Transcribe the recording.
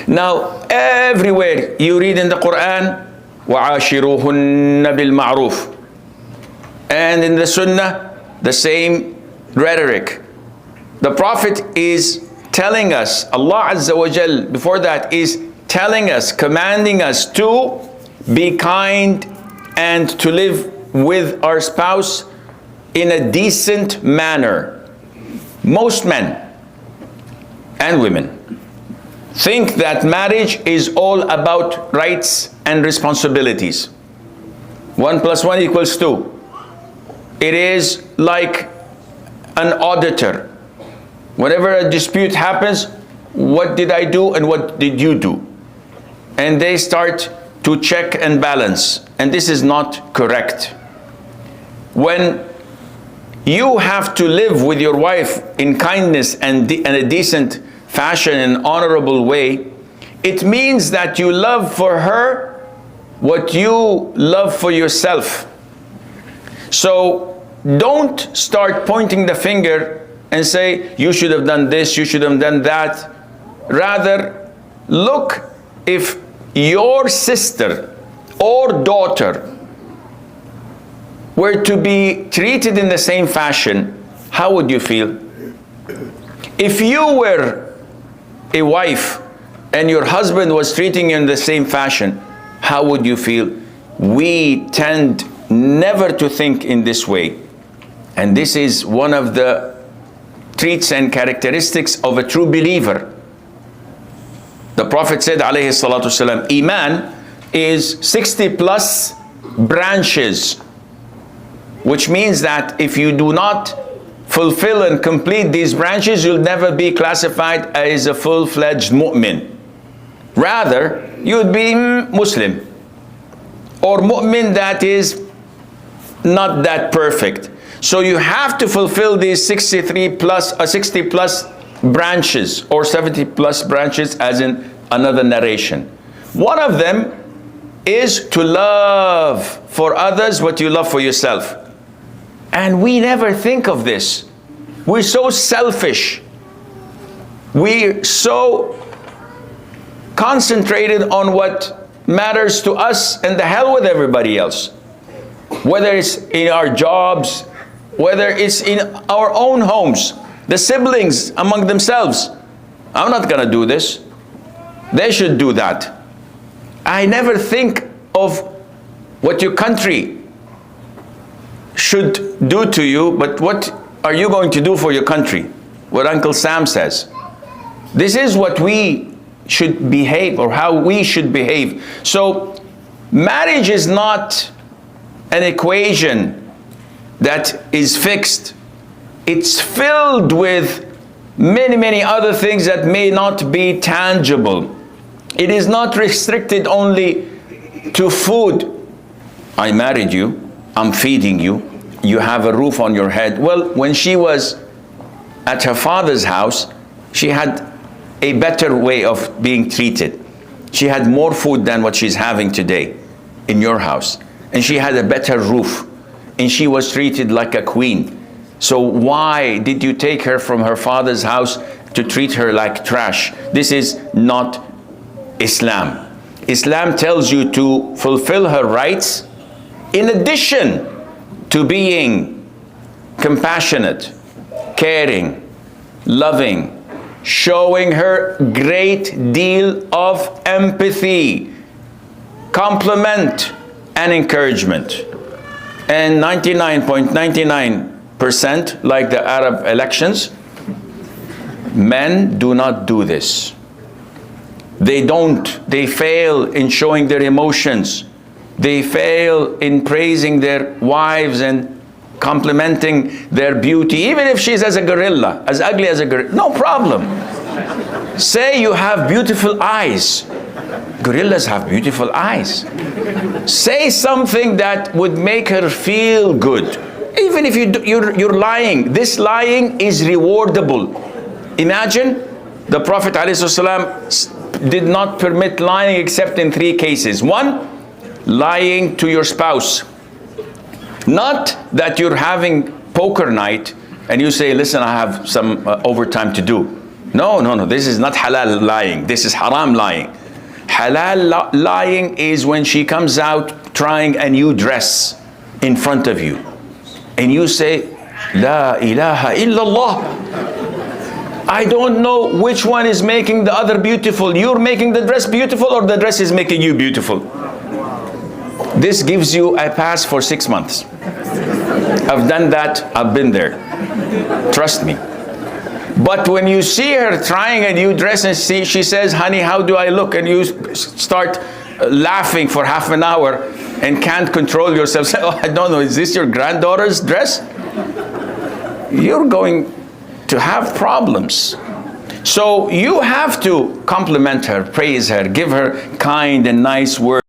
Now, everywhere you read in the Quran, وَعَاشِرُوهُنَّ بِالْمَعْرُوفِ. And in the Sunnah, the same rhetoric. The Prophet is telling us, Allah Azza wa Jal, before that, is telling us, commanding us to be kind and to live with our spouse in a decent manner. Most men and women think that marriage is all about rights and responsibilities. 1 + 1 = 2. It is like an auditor. Whenever a dispute happens, what did I do and what did you do? And they start to check and balance. And this is not correct. When you have to live with your wife in kindness and in a decent fashion, an honorable way, it means that you love for her what you love for yourself. So don't start pointing the finger and say, you should have done this, you should have done that. Rather, look, if your sister or daughter were to be treated in the same fashion, how would you feel? If you were a wife and your husband was treating you in the same fashion, how would you feel? We tend never to think in this way. And this is one of the traits and characteristics of a true believer. The Prophet said, alayhi salatu wasalam, Iman is 60+ branches, which means that if you do not fulfill and complete these branches, you'll never be classified as a full-fledged mu'min. Rather, you would be Muslim, or mu'min that is not that perfect. So you have to fulfill these 60+ branches, or 70+ branches, as in another narration. One of them is to love for others what you love for yourself. And we never think of this. We're so selfish. We're so concentrated on what matters to us, and the hell with everybody else. Whether it's in our jobs, whether it's in our own homes, the siblings among themselves. I'm not gonna do this. They should do that. I never think of what your country should do to you, but what are you going to do for your country? What Uncle Sam says. This is what we should behave, or how we should behave. So marriage is not an equation that is fixed. It's filled with many other things that may not be tangible. It is not restricted only to food. I married you, I'm feeding you, you have a roof on your head. Well, when she was at her father's house, she had a better way of being treated. She had more food than what she's having today in your house. And she had a better roof. And she was treated like a queen. So why did you take her from her father's house to treat her like trash? This is not Islam. Islam tells you to fulfill her rights in addition to being compassionate, caring, loving, showing her great deal of empathy, compliment, and encouragement. And 99.99%, like the Arab elections, men do not do this. They don't. They fail in showing their emotions. They fail in praising their wives and complimenting their beauty, even if she's as a gorilla, as ugly as a gorilla. No problem. Say you have beautiful eyes. Gorillas have beautiful eyes. Say something that would make her feel good. Even if you're lying, this lying is rewardable. Imagine the Prophet ﷺ did not permit lying except in 3 cases. 1, lying to your spouse. Not that you're having poker night and you say, listen, I have some overtime to do. No, no, no. This is not halal lying. This is haram lying. Halal lying is when she comes out trying a new dress in front of you. And you say, La ilaha illallah. I don't know which one is making the other beautiful. You're making the dress beautiful, or the dress is making you beautiful. This gives you a pass for 6 months. I've done that. I've been there. Trust me. But when you see her trying a new dress and she says, honey, how do I look? And you start laughing for half an hour and can't control yourself. Say, oh, I don't know, is this your granddaughter's dress? You're going to have problems. So you have to compliment her, praise her, give her kind and nice words.